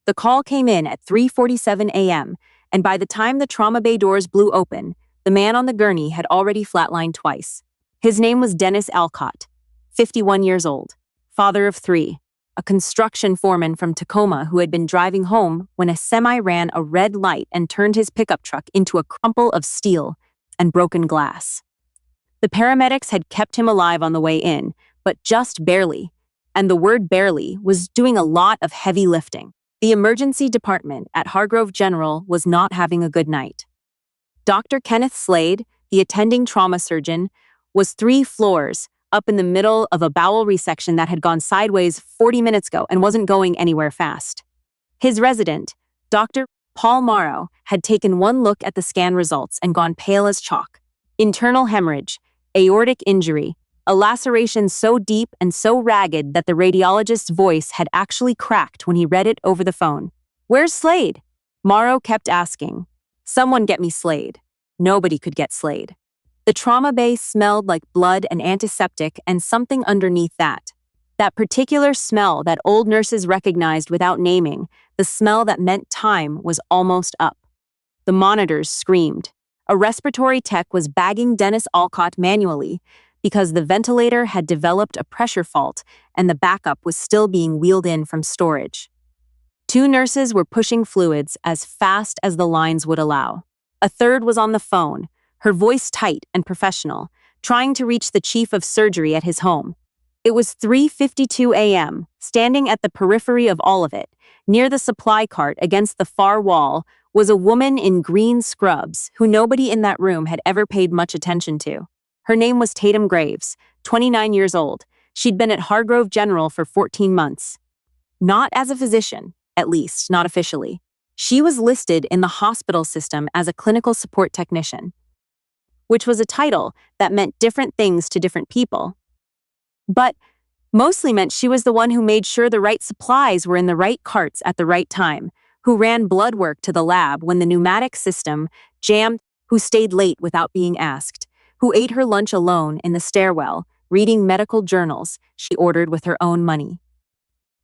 The call came in at 3:47 a.m., and by the time the trauma bay doors blew open, the man on the gurney had already flatlined twice. His name was Dennis Alcott, 51 years old, father of three, a construction foreman from Tacoma who had been driving home when a semi ran a red light and turned his pickup truck into a crumple of steel and broken glass. The paramedics had kept him alive on the way in, but just barely, and the word barely was doing a lot of heavy lifting. The emergency department at Hargrove General was not having a good night. Dr. Kenneth Slade, the attending trauma surgeon, was 3 floors up in the middle of a bowel resection that had gone sideways 40 minutes ago and wasn't going anywhere fast. His resident, Dr. Paul Morrow, had taken one look at the scan results and gone pale as chalk. Internal hemorrhage, aortic injury, a laceration so deep and so ragged that the radiologist's voice had actually cracked when he read it over the phone. "Where's Slade?" Morrow kept asking. "Someone get me Slade." Nobody could get Slade. The trauma bay smelled like blood and antiseptic and something underneath that. That particular smell that old nurses recognized without naming, the smell that meant time was almost up. The monitors screamed. A respiratory tech was bagging Dennis Alcott manually because the ventilator had developed a pressure fault and the backup was still being wheeled in from storage. 2 nurses were pushing fluids as fast as the lines would allow. A third was on the phone, her voice tight and professional, trying to reach the chief of surgery at his home. It was 3:52 a.m., standing at the periphery of all of it, near the supply cart against the far wall, was a woman in green scrubs who nobody in that room had ever paid much attention to. Her name was Tatum Graves, 29 years old. She'd been at Hargrove General for 14 months. Not as a physician, at least, not officially. She was listed in the hospital system as a clinical support technician, which was a title that meant different things to different people, but mostly meant she was the one who made sure the right supplies were in the right carts at the right time, who ran blood work to the lab when the pneumatic system jammed, who stayed late without being asked, who ate her lunch alone in the stairwell, reading medical journals she ordered with her own money.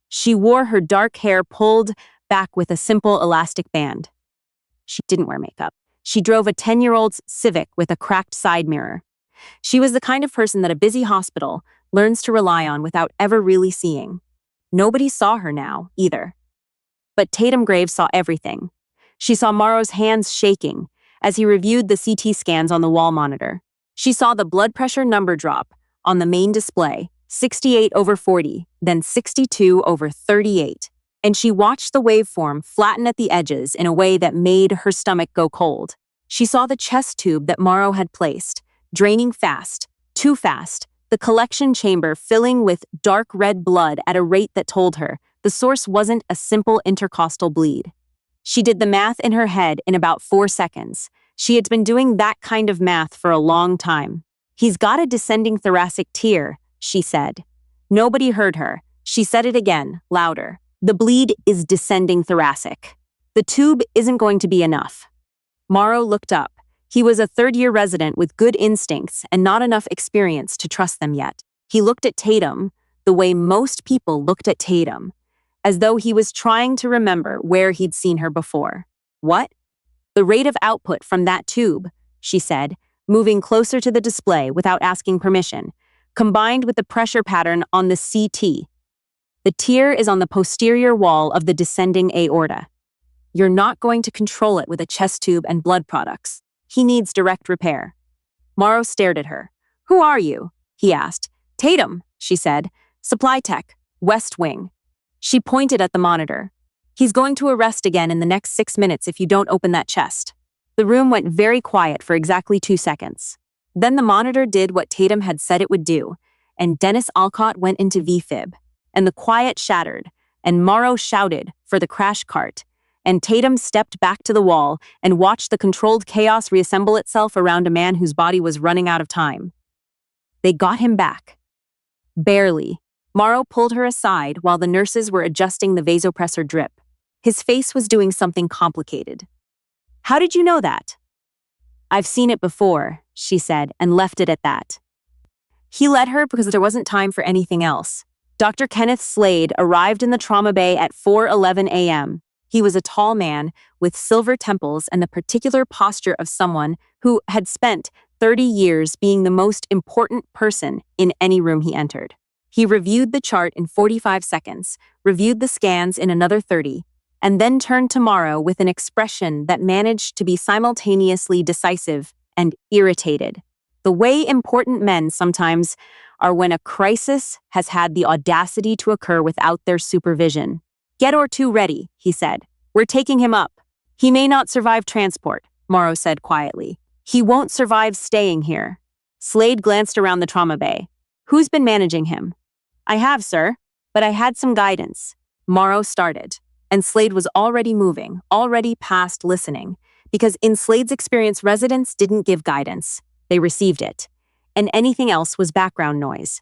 She wore her dark hair pulled back with a simple elastic band. She didn't wear makeup. She drove a 10-year-old Civic with a cracked side mirror. She was the kind of person that a busy hospital learns to rely on without ever really seeing. Nobody saw her now, either. But Tatum Graves saw everything. She saw Morrow's hands shaking as he reviewed the CT scans on the wall monitor. She saw the blood pressure number drop on the main display, 68/40, then 62/38. And she watched the waveform flatten at the edges in a way that made her stomach go cold. She saw the chest tube that Morrow had placed, draining fast, too fast, the collection chamber filling with dark red blood at a rate that told her the source wasn't a simple intercostal bleed. She did the math in her head in about 4 seconds. She had been doing that kind of math for a long time. "He's got a descending thoracic tear," she said. Nobody heard her. She said it again, louder. "The bleed is descending thoracic. The tube isn't going to be enough." Morrow looked up. He was a 3rd-year resident with good instincts and not enough experience to trust them yet. He looked at Tatum the way most people looked at Tatum, as though he was trying to remember where he'd seen her before. "What?" "The rate of output from that tube," she said, moving closer to the display without asking permission, "combined with the pressure pattern on the CT. The tear is on the posterior wall of the descending aorta. You're not going to control it with a chest tube and blood products. He needs direct repair." Morrow stared at her. "Who are you?" he asked. "Tatum," she said. "Supply tech, West Wing." She pointed at the monitor. "He's going to arrest again in the next 6 minutes if you don't open that chest." The room went very quiet for exactly 2 seconds. Then the monitor did what Tatum had said it would do, and Dennis Alcott went into VFib. And the quiet shattered, and Morrow shouted for the crash cart, and Tatum stepped back to the wall and watched the controlled chaos reassemble itself around a man whose body was running out of time. They got him back. Barely. Morrow pulled her aside while the nurses were adjusting the vasopressor drip. His face was doing something complicated. "How did you know that?" "I've seen it before," she said, and left it at that. He let her because there wasn't time for anything else. Dr. Kenneth Slade arrived in the trauma bay at 4:11 a.m. He was a tall man with silver temples and the particular posture of someone who had spent 30 years being the most important person in any room he entered. He reviewed the chart in 45 seconds, reviewed the scans in another 30, and then turned to Morrow with an expression that managed to be simultaneously decisive and irritated. The way important men sometimes are when a crisis has had the audacity to occur without their supervision. "Get or two ready," he said. "We're taking him up." "He may not survive transport," Morrow said quietly. "He won't survive staying here." Slade glanced around the trauma bay. "Who's been managing him?" "I have, sir, but I had some guidance." Morrow started, and Slade was already moving, already past listening, because in Slade's experience, residents didn't give guidance. They received it, and anything else was background noise.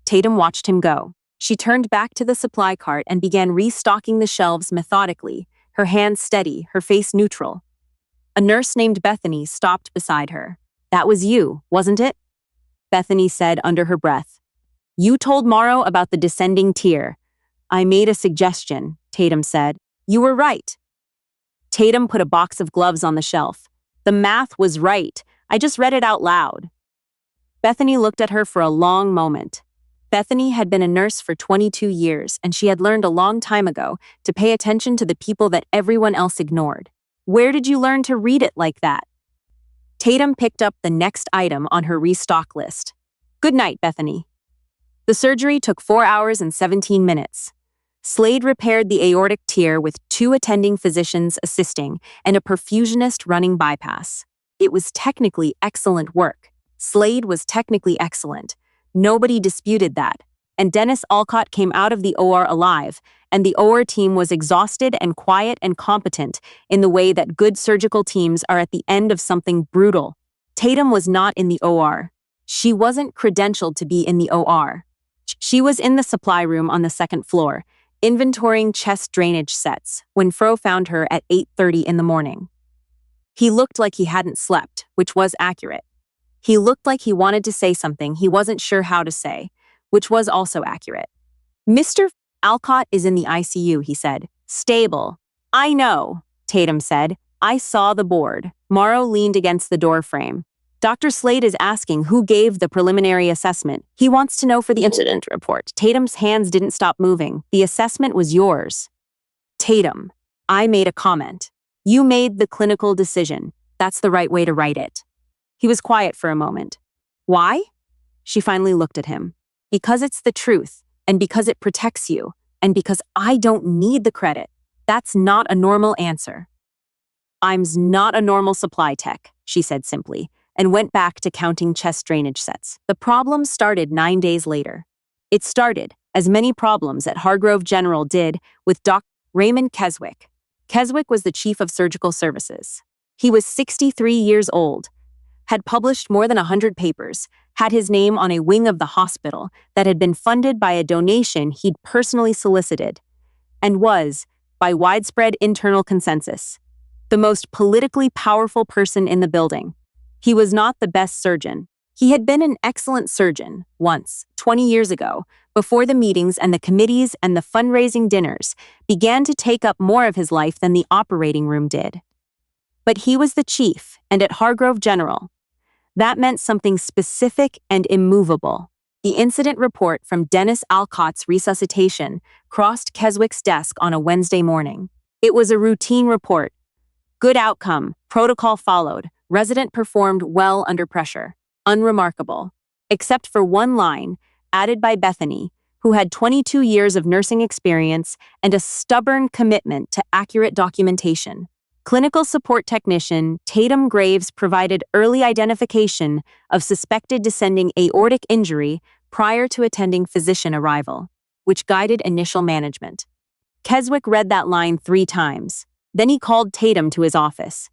Tatum watched him go. She turned back to the supply cart and began restocking the shelves methodically, her hands steady, her face neutral. A nurse named Bethany stopped beside her. "That was you, wasn't it?" Bethany said under her breath. "You told Morrow about the descending tier." "I made a suggestion," Tatum said. "You were right." Tatum put a box of gloves on the shelf. "The math was right. I just read it out loud." Bethany looked at her for a long moment. Bethany had been a nurse for 22 years, and she had learned a long time ago to pay attention to the people that everyone else ignored. "Where did you learn to read it like that?" Tatum picked up the next item on her restock list. "Good night, Bethany." The surgery took 4 hours and 17 minutes. Slade repaired the aortic tier with 2 attending physicians assisting and a perfusionist running bypass. It was technically excellent work. Slade was technically excellent. Nobody disputed that. And Dennis Alcott came out of the OR alive, and the OR team was exhausted and quiet and competent in the way that good surgical teams are at the end of something brutal. Tatum was not in the OR. She wasn't credentialed to be in the OR. She was in the supply room on the second floor, inventorying chest drainage sets, when Fro found her at 8:30 in the morning. He looked like he hadn't slept, which was accurate. He looked like he wanted to say something he wasn't sure how to say, which was also accurate. "Mr. Alcott is in the ICU," he said. "Stable." "I know," Tatum said. "I saw the board." Morrow leaned against the door frame. "Dr. Slade is asking who gave the preliminary assessment. He wants to know for the incident report." Tatum's hands didn't stop moving. "The assessment was yours." "Tatum, I made a comment. You made the clinical decision. That's the right way to write it." He was quiet for a moment. "Why?" She finally looked at him. "Because it's the truth, and because it protects you, and because I don't need the credit. That's not a normal answer." "I'm not a normal supply tech," she said simply, and went back to counting chest drainage sets. The problem started 9 days later. It started, as many problems at Hargrove General did, with Dr. Raymond Keswick. Keswick was the chief of surgical services. He was 63 years old, had published more than 100 papers, had his name on a wing of the hospital that had been funded by a donation he'd personally solicited, and was, by widespread internal consensus, the most politically powerful person in the building. He was not the best surgeon. He had been an excellent surgeon once, 20 years ago, before the meetings and the committees and the fundraising dinners began to take up more of his life than the operating room did. But he was the chief, and at Hargrove General, that meant something specific and immovable. The incident report from Dennis Alcott's resuscitation crossed Keswick's desk on a Wednesday morning. It was a routine report. Good outcome, protocol followed, resident performed well under pressure. Unremarkable. Except for one line, added by Bethany, who had 22 years of nursing experience and a stubborn commitment to accurate documentation. Clinical support technician Tatum Graves provided early identification of suspected descending aortic injury prior to attending physician arrival, which guided initial management. Keswick read that line 3 times. Then he called Tatum to his office.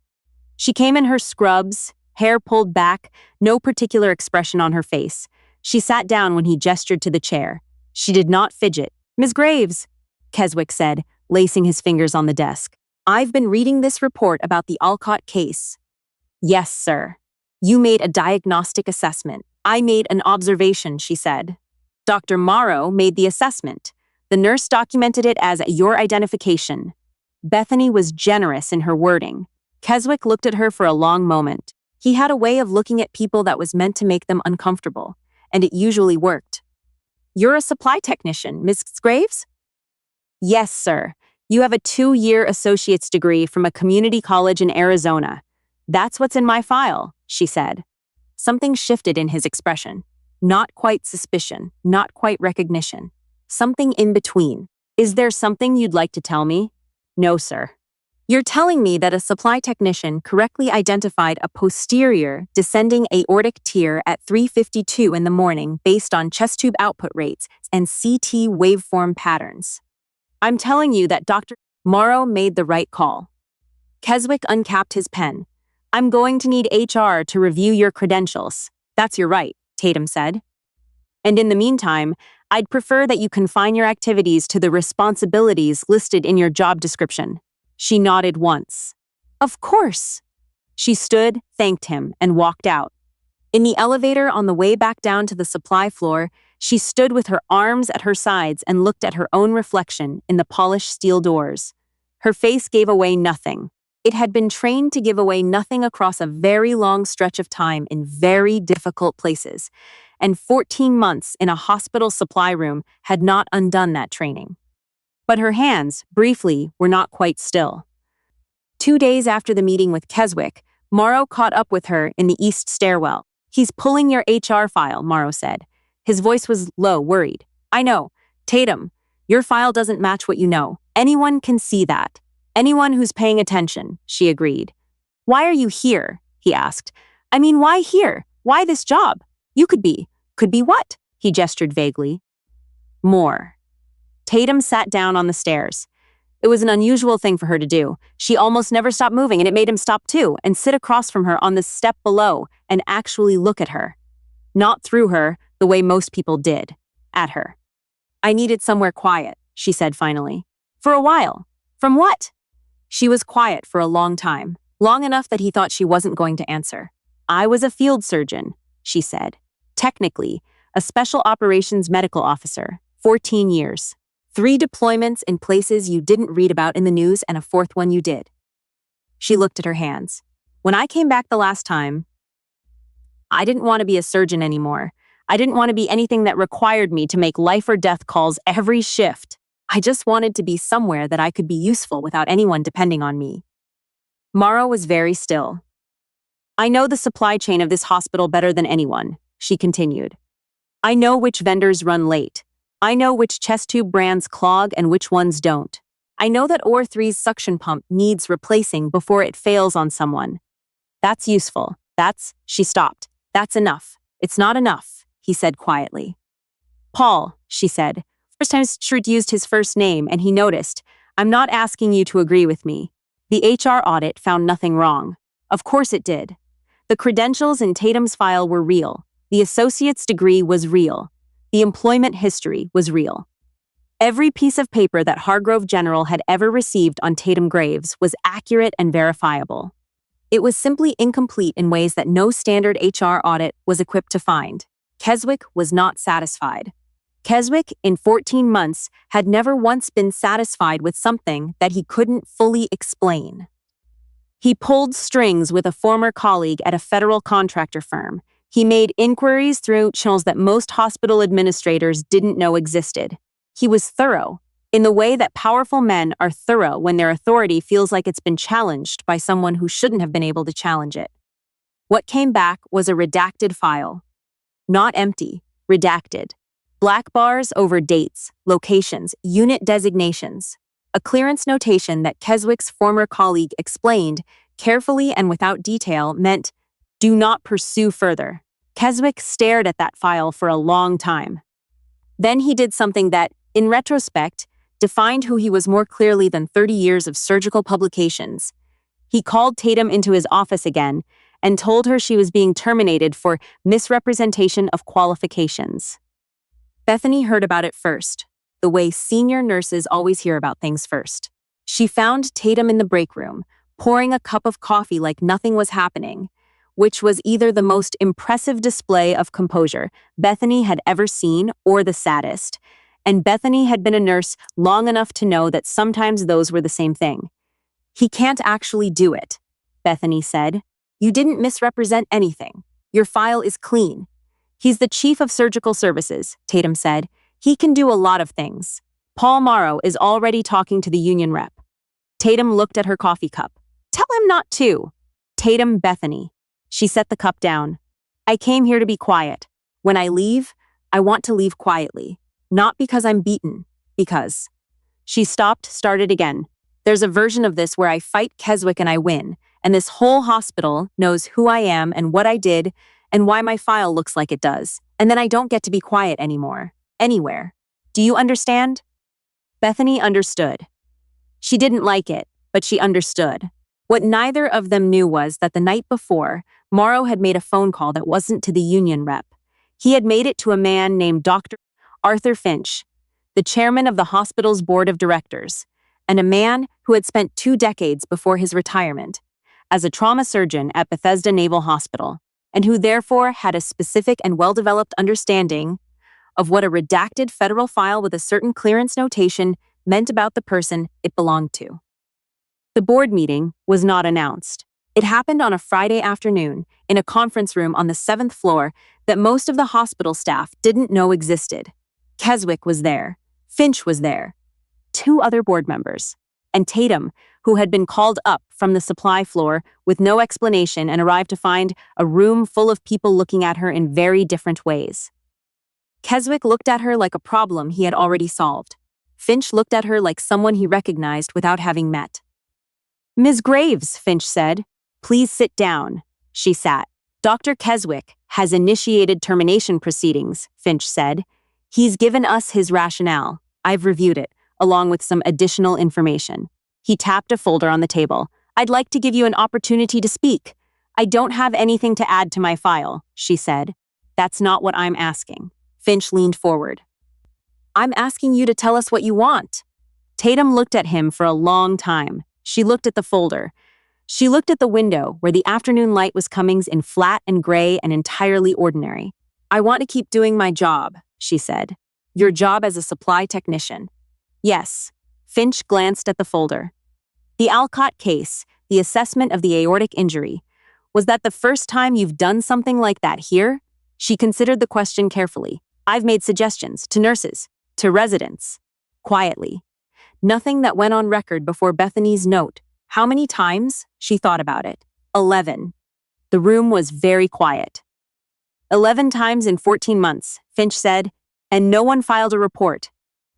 She came in her scrubs, hair pulled back, no particular expression on her face. She sat down when he gestured to the chair. She did not fidget. "Ms. Graves," Keswick said, lacing his fingers on the desk. "I've been reading this report about the Alcott case." "Yes, sir. You made a diagnostic assessment. I made an observation," she said. "Dr. Morrow made the assessment. The nurse documented it as your identification." Bethany was generous in her wording. Keswick looked at her for a long moment. He had a way of looking at people that was meant to make them uncomfortable, and it usually worked. "You're a supply technician, Miss Graves?" "Yes, sir. You have a 2-year associate's degree from a community college in Arizona. That's what's in my file," she said. Something shifted in his expression. Not quite suspicion, not quite recognition. Something in between. "Is there something you'd like to tell me?" "No, sir." "You're telling me that a supply technician correctly identified a posterior descending aortic tear at 3:52 in the morning based on chest tube output rates and CT waveform patterns. I'm telling you that Dr. Morrow made the right call." Keswick uncapped his pen. "I'm going to need HR to review your credentials." "That's your right," Tatum said. "And in the meantime, I'd prefer that you confine your activities to the responsibilities listed in your job description." She nodded once. "Of course." She stood, thanked him, and walked out. In the elevator on the way back down to the supply floor, she stood with her arms at her sides and looked at her own reflection in the polished steel doors. Her face gave away nothing. It had been trained to give away nothing across a very long stretch of time in very difficult places, and 14 months in a hospital supply room had not undone that training. But her hands, briefly, were not quite still. 2 days after the meeting with Keswick, Morrow caught up with her in the east stairwell. "He's pulling your HR file," Morrow said. His voice was low, worried. "I know. Tatum, your file doesn't match what you know. Anyone can see that. Anyone who's paying attention," she agreed. "Why are you here?" he asked. "I mean, why here? Why this job? You could be what?" He gestured vaguely. "More." Tatum sat down on the stairs. It was an unusual thing for her to do. She almost never stopped moving, and it made him stop too, and sit across from her on the step below and actually look at her. Not through her, the way most people did. At her. "I needed somewhere quiet," she said finally. "For a while." "From what?" She was quiet for a long time, long enough that he thought she wasn't going to answer. "I was a field surgeon," she said. "Technically, a special operations medical officer, 14 years. 3 deployments in places you didn't read about in the news and a 4th one you did." She looked at her hands. "When I came back the last time, I didn't want to be a surgeon anymore. I didn't want to be anything that required me to make life or death calls every shift. I just wanted to be somewhere that I could be useful without anyone depending on me." Morrow was very still. "I know the supply chain of this hospital better than anyone," she continued. "I know which vendors run late. I know which chest tube brands clog and which ones don't. I know that OR3's suction pump needs replacing before it fails on someone. That's useful. She stopped. "That's enough. It's not enough," he said quietly. "Paul," she said. First time Schrute used his first name, and he noticed. "I'm not asking you to agree with me. The HR audit found nothing wrong. Of course it did. The credentials in Tatum's file were real. The associate's degree was real. The employment history was real. Every piece of paper that Hargrove General had ever received on Tatum Graves was accurate and verifiable. It was simply incomplete in ways that no standard HR audit was equipped to find." Keswick was not satisfied. Keswick, in 14 months, had never once been satisfied with something that he couldn't fully explain. He pulled strings with a former colleague at a federal contractor firm. He made inquiries through channels that most hospital administrators didn't know existed. He was thorough, in the way that powerful men are thorough when their authority feels like it's been challenged by someone who shouldn't have been able to challenge it. What came back was a redacted file. Not empty, redacted. Black bars over dates, locations, unit designations. A clearance notation that Keswick's former colleague explained, carefully and without detail, meant, "Do not pursue further." Keswick stared at that file for a long time. Then he did something that, in retrospect, defined who he was more clearly than 30 years of surgical publications. He called Tatum into his office again and told her she was being terminated for misrepresentation of qualifications. Bethany heard about it first, the way senior nurses always hear about things first. She found Tatum in the break room, pouring a cup of coffee like nothing was happening, which was either the most impressive display of composure Bethany had ever seen or the saddest. And Bethany had been a nurse long enough to know that sometimes those were the same thing. He can't actually do it, Bethany said. You didn't misrepresent anything. Your file is clean. He's the chief of surgical services, Tatum said. He can do a lot of things. Paul Morrow is already talking to the union rep. Tatum looked at her coffee cup. Tell him not to. Tatum, Bethany. She set the cup down. I came here to be quiet. When I leave, I want to leave quietly. Not because I'm beaten. Because. She stopped, started again. There's a version of this where I fight Keswick and I win, and this whole hospital knows who I am and what I did and why my file looks like it does, and then I don't get to be quiet anymore. Anywhere. Do you understand? Bethany understood. She didn't like it, but she understood. What neither of them knew was that the night before, Morrow had made a phone call that wasn't to the union rep. He had made it to a man named Dr. Arthur Finch, the chairman of the hospital's board of directors, and a man who had spent 2 decades before his retirement as a trauma surgeon at Bethesda Naval Hospital, and who therefore had a specific and well-developed understanding of what a redacted federal file with a certain clearance notation meant about the person it belonged to. The board meeting was not announced. It happened on a Friday afternoon in a conference room on the 7th floor that most of the hospital staff didn't know existed. Keswick was there. Finch was there. 2 other board members. And Tatum, who had been called up from the supply floor with no explanation and arrived to find a room full of people looking at her in very different ways. Keswick looked at her like a problem he had already solved. Finch looked at her like someone he recognized without having met. Ms. Graves, Finch said. Please sit down. She sat. Dr. Keswick has initiated termination proceedings, Finch said. He's given us his rationale. I've reviewed it, along with some additional information. He tapped a folder on the table. I'd like to give you an opportunity to speak. I don't have anything to add to my file, she said. That's not what I'm asking. Finch leaned forward. I'm asking you to tell us what you want. Tatum looked at him for a long time. She looked at the folder. She looked at the window where the afternoon light was coming in flat and gray and entirely ordinary. I want to keep doing my job, she said. Your job as a supply technician. Yes. Finch glanced at the folder. The Alcott case, the assessment of the aortic injury. Was that the first time you've done something like that here? She considered the question carefully. I've made suggestions to nurses, to residents. Quietly. Nothing that went on record before Bethany's note. How many times? She thought about it. 11. The room was very quiet. 11 times in 14 months, Finch said, and no one filed a report.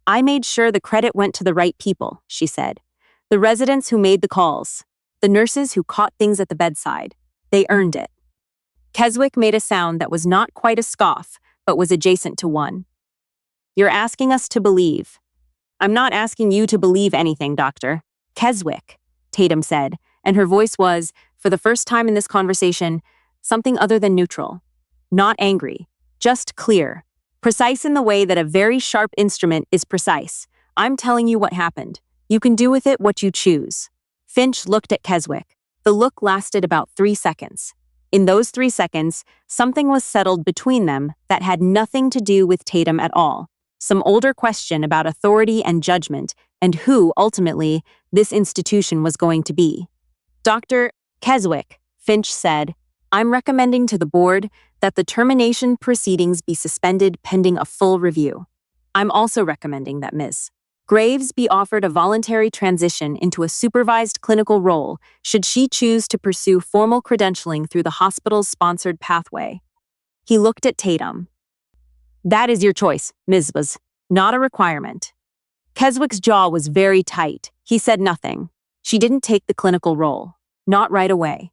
I made sure the credit went to the right people, she said. The residents who made the calls. The nurses who caught things at the bedside. They earned it. Keswick made a sound that was not quite a scoff, but was adjacent to one. You're asking us to believe. I'm not asking you to believe anything, Doctor. Keswick, Tatum said, and her voice was, for the first time in this conversation, something other than neutral. Not angry, just clear. Precise in the way that a very sharp instrument is precise. I'm telling you what happened. You can do with it what you choose. Finch looked at Keswick. The look lasted about 3 seconds. In those 3 seconds, something was settled between them that had nothing to do with Tatum at all. Some older question about authority and judgment, and who, ultimately, this institution was going to be. Dr. Keswick, Finch said, I'm recommending to the board that the termination proceedings be suspended pending a full review. I'm also recommending that Ms. Graves be offered a voluntary transition into a supervised clinical role should she choose to pursue formal credentialing through the hospital's sponsored pathway. He looked at Tatum. That is your choice, Ms. Was not a requirement. Keswick's jaw was very tight. He said nothing. She didn't take the clinical role. Not right away.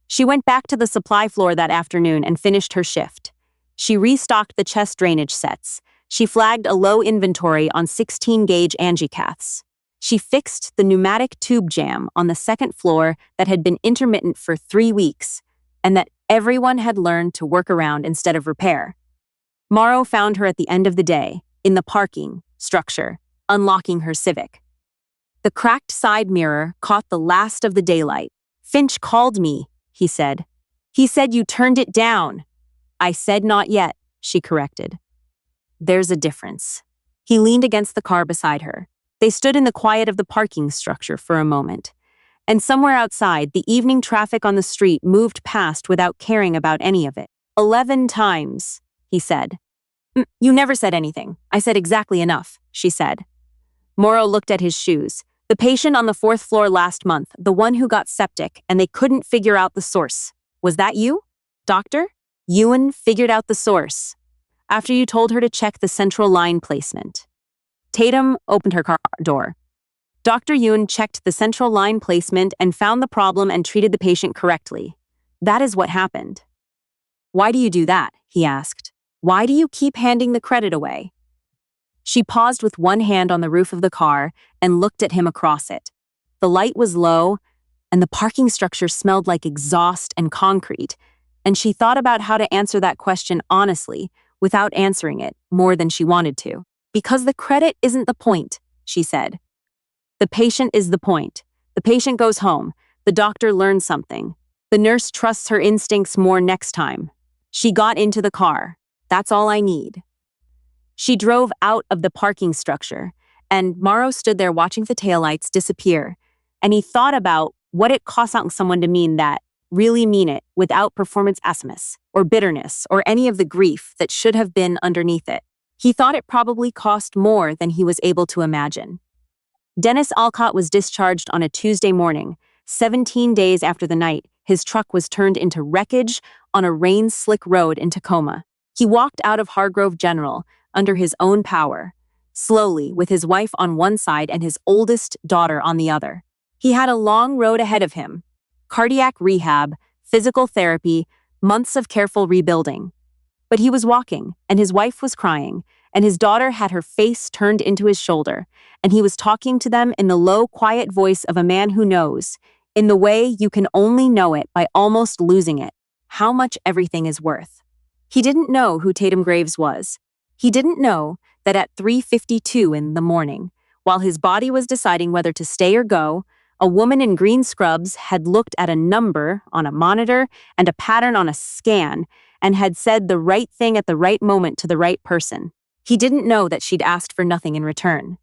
She went back to the supply floor that afternoon and finished her shift. She restocked the chest drainage sets. She flagged a low inventory on 16-gauge angiocaths. She fixed the pneumatic tube jam on the 2nd floor that had been intermittent for 3 weeks, and that everyone had learned to work around instead of repair. Morrow found her at the end of the day, in the parking structure, unlocking her Civic. The cracked side mirror caught the last of the daylight. Finch called me, he said. He said you turned it down. I said not yet, she corrected. There's a difference. He leaned against the car beside her. They stood in the quiet of the parking structure for a moment. And somewhere outside, the evening traffic on the street moved past without caring about any of it. 11 times, he said. You never said anything. I said exactly enough, she said. Morrow looked at his shoes. The patient on the 4th floor last month, the one who got septic, and they couldn't figure out the source. Was that you, doctor? Ewan figured out the source after you told her to check the central line placement. Tatum opened her car door. Dr. Ewan checked the central line placement and found the problem and treated the patient correctly. That is what happened. Why do you do that? He asked. Why do you keep handing the credit away? She paused with one hand on the roof of the car and looked at him across it. The light was low, and the parking structure smelled like exhaust and concrete, and she thought about how to answer that question honestly, without answering it more than she wanted to. Because the credit isn't the point, she said. The patient is the point. The patient goes home. The doctor learns something. The nurse trusts her instincts more next time. She got into the car. That's all I need. She drove out of the parking structure, and Morrow stood there watching the taillights disappear, and he thought about what it costs someone to mean that, really mean it, without performance pessimism, or bitterness, or any of the grief that should have been underneath it. He thought it probably cost more than he was able to imagine. Dennis Alcott was discharged on a Tuesday morning, 17 days after the night his truck was turned into wreckage on a rain-slick road in Tacoma. He walked out of Hargrove General under his own power, slowly, with his wife on one side and his oldest daughter on the other. He had a long road ahead of him: cardiac rehab, physical therapy, months of careful rebuilding. But he was walking, and his wife was crying, and his daughter had her face turned into his shoulder, and he was talking to them in the low, quiet voice of a man who knows, in the way you can only know it by almost losing it, how much everything is worth. He didn't know who Tatum Graves was. He didn't know that at 3:52 in the morning, while his body was deciding whether to stay or go, a woman in green scrubs had looked at a number on a monitor and a pattern on a scan and had said the right thing at the right moment to the right person. He didn't know that she'd asked for nothing in return.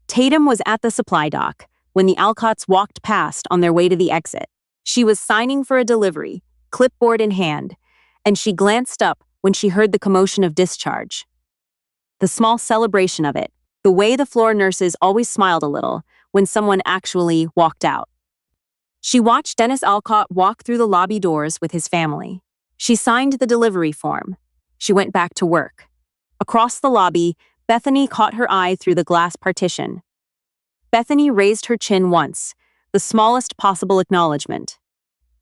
Tatum was at the supply dock when the Alcotts walked past on their way to the exit. She was signing for a delivery, clipboard in hand, and she glanced up when she heard the commotion of discharge. The small celebration of it, the way the floor nurses always smiled a little when someone actually walked out. She watched Dennis Alcott walk through the lobby doors with his family. She signed the delivery form. She went back to work. Across the lobby, Bethany caught her eye through the glass partition. Bethany raised her chin once, the smallest possible acknowledgement.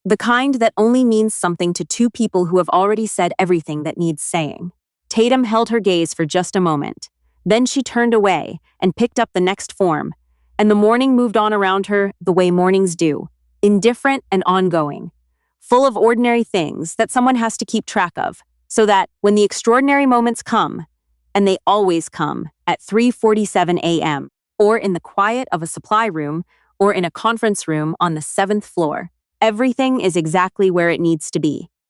The kind that only means something to two people who have already said everything that needs saying. Tatum held her gaze for just a moment. Then she turned away and picked up the next form, and the morning moved on around her the way mornings do, indifferent and ongoing, full of ordinary things that someone has to keep track of, so that when the extraordinary moments come, and they always come at 3:47 a.m., or in the quiet of a supply room, or in a conference room on the 7th floor, everything is exactly where it needs to be.